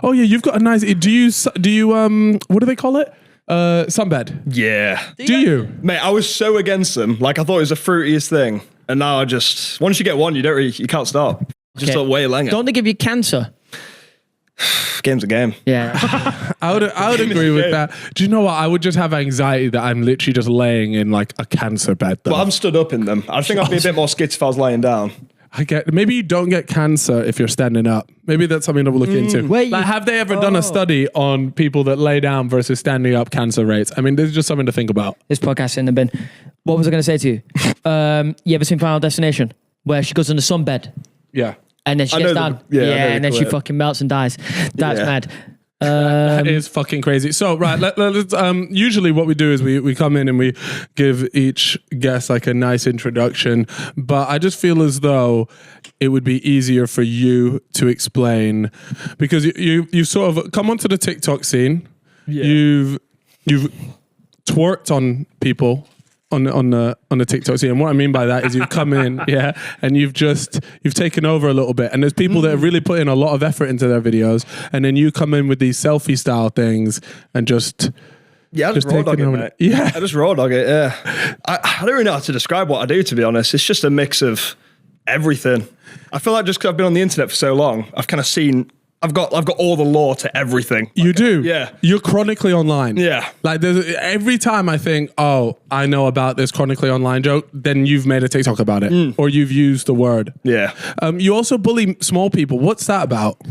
Oh yeah, you've got a nice. Do you what do they call it? Sunbed. Yeah. Do you? Mate, I was so against them. Like, I thought it was the fruitiest thing. And now I just, once you get one, you can't stop. Just start wailing it. Don't they give you cancer? Game's a game. Yeah. I would agree with that. Do you know what? I would just have anxiety that I'm literally just laying in like a cancer bed. But I'm stood up in them. I think I'd be a bit more skittish if I was laying down. Maybe you don't get cancer if you're standing up. Maybe that's something to look into. Like, have they ever done a study on people that lay down versus standing up cancer rates? I mean, this is just something to think about. This podcast in the bin. What was I going to say to you? You ever seen Final Destination? Where she goes in the sunbed Yeah. and then she gets down. And then she fucking melts and dies. That's mad. That is fucking crazy. So, right, let's, usually what we do is we come in and we give each guest like a nice introduction, but I just feel as though it would be easier for you to explain, because you sort of come onto the TikTok scene. Yeah. You've twerked on people on the TikTok scene. And what I mean by that is you've come in, and you've taken over a little bit. And there's people that have really put in a lot of effort into their videos, and then you come in with these selfie style things and just I just raw dog it, mate. Yeah, I just raw dog it. Yeah, I don't really know how to describe what I do, to be honest. It's just a mix of everything. I feel like just because I've been on the internet for so long, I've kind of seen. I've got all the lore to everything. You do? Yeah. You're chronically online. Yeah. Like every time I think, oh, I know about this chronically online joke, then you've made a TikTok about it. Or you've used the word. Yeah. You also bully small people. What's that about?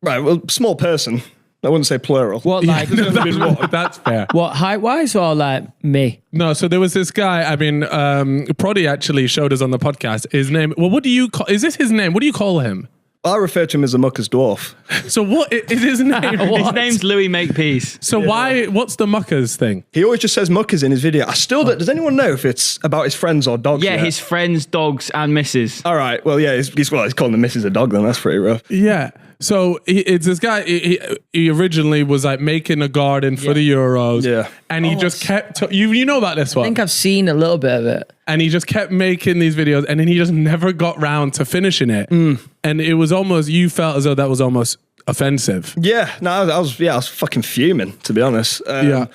Right, well, small person. I wouldn't say plural. What, like... That's fair. What, height-wise or like me? No, so there was this guy, I mean, Proddy actually showed us on the podcast. His name, well, what do you call... Is this his name? What do you call him? I refer to him as the Mucker's Dwarf. So what is his name? His name's Louis Makepeace. So what's the Muckers thing? He always just says Muckers in his video. I still don't, does anyone know if it's about his friends or dogs? Yeah, his friends, dogs, and missus. All right, well, yeah, he's calling the missus a dog then. That's pretty rough. Yeah. So it's this guy, he originally was like making a garden for the Euros. Yeah. And he just kept, you know about this one? I think I've seen a little bit of it. And he just kept making these videos and then he just never got round to finishing it. And it was almost, you felt as though that was almost offensive. Yeah, no, I was fucking fuming, to be honest. No,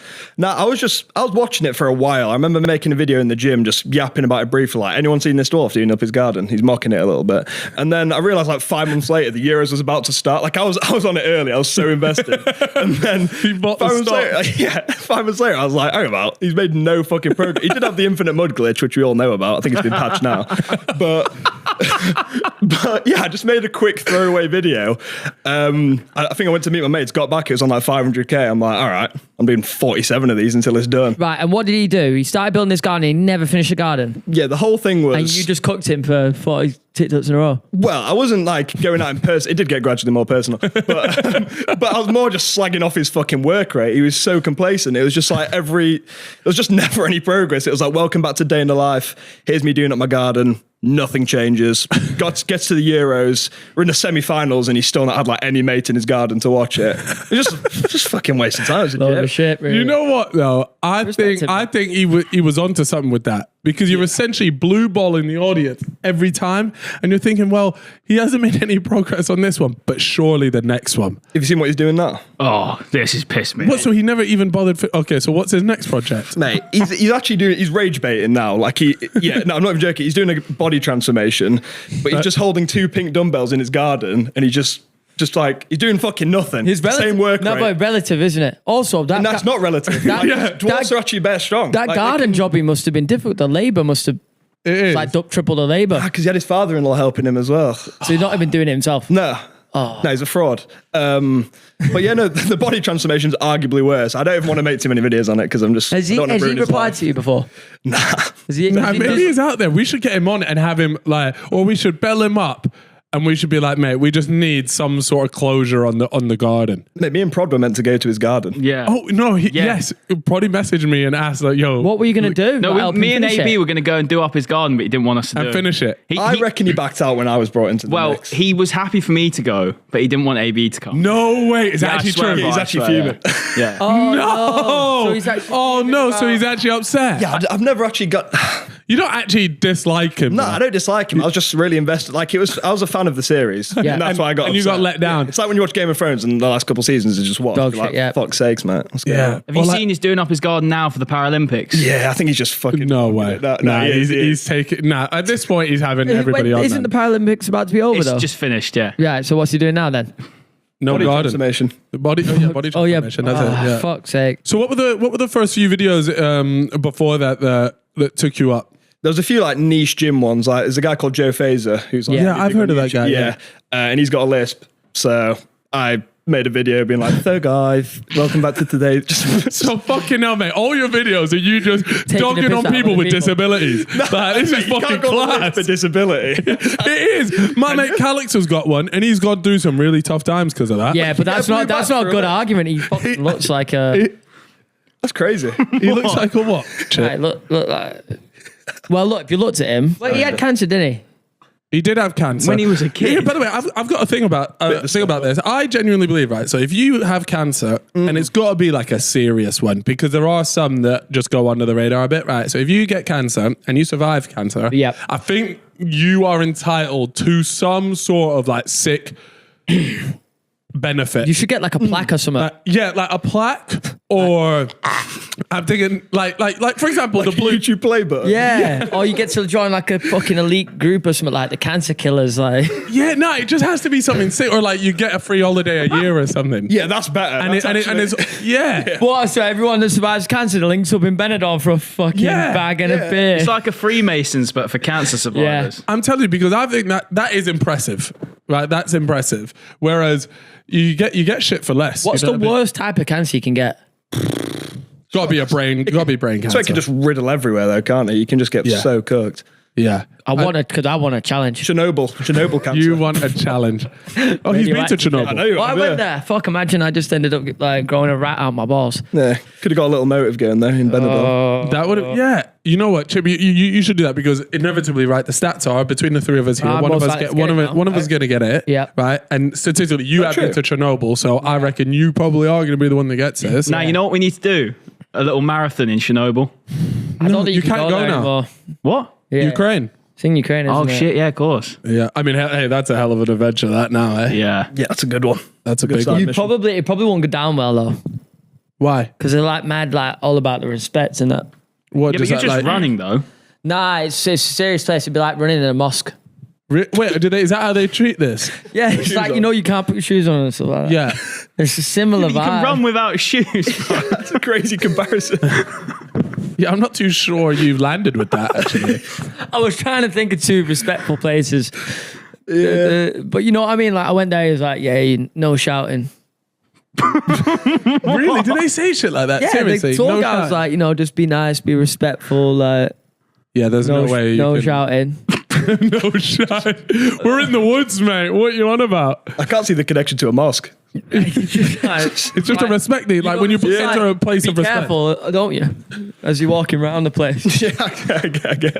I was watching it for a while. I remember making a video in the gym, just yapping about it briefly, like, anyone seen this dwarf doing up his garden? He's mocking it a little bit. And then I realized like 5 months later, the Euros was about to start. Like I was on it early. I was so invested. And then 5 months later, I was like, hang about, he's made no fucking progress. He did have the infinite mud glitch, which we all know about. I think it's been patched now. But yeah, I just made a quick throwaway video. I think I went to meet my mates, got back, it was on like 500k. I'm like, all right, I'm doing 47 of these until it's done. Right, and what did he do? He started building this garden, he never finished the garden. Yeah, the whole thing was... And you just cooked him for 40 TikToks in a row? Well, I wasn't like going out in person. It did get gradually more personal. But I was more just slagging off his fucking work rate. He was so complacent. It was just like there was just never any progress. It was like, welcome back to day in the life. Here's me doing up my garden. Nothing changes. Gets to the Euros. We're in the semi-finals, and he's still not had like any mate in his garden to watch it. It's just fucking wasting time. Load of shit, really. You know what though? I think he was onto something with that, because you're essentially blue balling the audience every time, and you're thinking, well, he hasn't made any progress on this one, but surely the next one. Have you seen what he's doing now? Oh, this is pissed me. What? So he never even bothered. Okay, so what's his next project, mate? He's actually he's rage baiting now. Like no, I'm not even joking. He's doing a body transformation, but he's just holding 2 pink dumbbells in his garden, and he's just like, he's doing fucking nothing. His same work rate. No, but relative, isn't it? Also, that's not relative. Dwarfs are actually bare strong. That garden job, he must have been difficult. The labour must have... It is. Like triple the labour. Because he had his father-in-law helping him as well. So he's not even doing it himself? No. Oh. No, he's a fraud. But yeah, no, the body transformation's arguably worse. I don't even want to make too many videos on it because I'm just... Has he replied to you before? Nah. Maybe he's out there. We should get him on and have him like... Or we should bell him up. And we should be like, mate, we just need some sort of closure on the garden. Mate, me and Prod were meant to go to his garden. Yeah. Oh, no, yes. Proddy messaged me and asked, like, yo. What were you going to do? No, me and AB were going to go and do up his garden, but he didn't want us to do it. And finish it. I reckon he backed out when I was brought into the mix. He was happy for me to go, but he didn't want AB to come. No way. Is that actually true? He's actually fuming. Yeah. Oh, no. So he's actually, so he's actually upset. Yeah, I've never actually got... You don't actually dislike him. No, though. I don't dislike him. I was just really invested. Like I was a fan of the series. Yeah. And that's why I got And you upset. got let down. It's like when you watch Game of Thrones and the last couple of seasons is just what? Dog Like, shit, yeah. fuck's sakes, mate. What's going on? Have you seen he's doing up his garden now for the Paralympics? Yeah, I think he's just fucking. No way. No, he's taking. Nah, at this point, he's having everybody on. Isn't then. the Paralympics about to be over It's though? just finished, yeah. Yeah, so what's he doing now then? No Body garden. transformation. The body. Body Oh yeah, transformation. That's it. Yeah. Fuck's sake. So what were the first few videos before that took you up? There was a few like niche gym ones. Like there's a guy called Joe Fazer who's like Yeah, really I've big heard on of that YouTube. guy, Yeah, and he's got a lisp. So I made a video being like, "So guys, welcome back to today." Just So fucking hell, mate. All your videos are you just dogging piss on out of people other with people. disabilities. Like, this is you fucking can't go on the list class. for disability. It is. My mate Calix has got one, and he's got to do some really tough times because of that. Yeah, but that's Yeah, not blue that's not a back good for a argument. He fucking looks like a. That's crazy. He looks like a what? Right, look like. Well, look, if you looked at him, well, he had cancer, didn't he? He did have cancer When he was a kid. Yeah, by the way, I've got a thing about this. I genuinely believe, right? So if you have cancer, and it's got to be like a serious one, because there are some that just go under the radar a bit, right? So if you get cancer and you survive cancer, Yep. I think you are entitled to some sort of like sick benefit. You should get like a plaque or something. Yeah, like a plaque, or I'm thinking like for example, the blue. YouTube play button. Yeah. Or you get to join like a fucking elite group or something like the cancer killers. Like, Yeah, no, it just has to be something sick, or like you get a free holiday a year or something. Yeah, that's better. and it's yeah. what? So everyone that survives cancer links up in Benidorm for a fucking Yeah, bag and yeah. a beer. It's like a Freemasons, but for cancer survivors. I'm telling you, because I think that is impressive, right? That's impressive. Whereas you get shit for less. What's You the know what worst type of cancer you can get? I mean? Gotta be brain cancer. So it can just riddle everywhere, though, can't it? You can just get Yeah. so cooked. yeah. I want a challenge. Chernobyl cancer. You want a challenge? Oh, he's been to Chernobyl. I know you Well, I have, went yeah. there. Fuck, imagine I just ended up like growing a rat out my balls. Yeah, could have got a little motive going there in Benidorm. That would have, yeah. You know what, Chip? You should do that, because inevitably, right? The stats are between the three of us here. Ah, one of most us likely get to get it now. one of us going to get it. Yeah. Right. And statistically, you have been to true. Chernobyl, so I reckon you probably are going to be the one that gets this. Now, you know what we need to do? A little marathon in Chernobyl. I don't think you can can't go there now. anymore. What? Yeah. Ukraine. It's in Ukraine, isn't Oh, it? shit, yeah, of course. Yeah. I mean, hey, that's a hell of an adventure. That now, eh? Yeah. Yeah, that's a good one. That's a Good big start. one. It probably won't go down well though, Why? because they're like mad, like all about the respect and that. What Yeah, but does you're that just like? running, though. Nah, it's a serious place. It'd be like running in a mosque. Wait, is that how they treat this? Yeah, it's like you know you can't put your shoes on and stuff like that. Yeah. It's a similar You vibe. can run without shoes. That's a crazy comparison. Yeah, I'm not too sure you landed with that, actually. I was trying to think of two respectful places. Yeah. But you know what I mean? Like I went there, he was like, yeah, no shouting. Really? Did they say shit like that? Yeah, Seriously? the tour No guy was shout? like, you know, just be nice, be respectful, like Yeah, there's no way you no can- shouting. No shouting. We're in the woods, mate. What are you on about? I can't see the connection to a mosque. It's just a respect thing. Like when you enter a place be of respect. careful, don't you? As you're walking around the place. Yeah, I get it.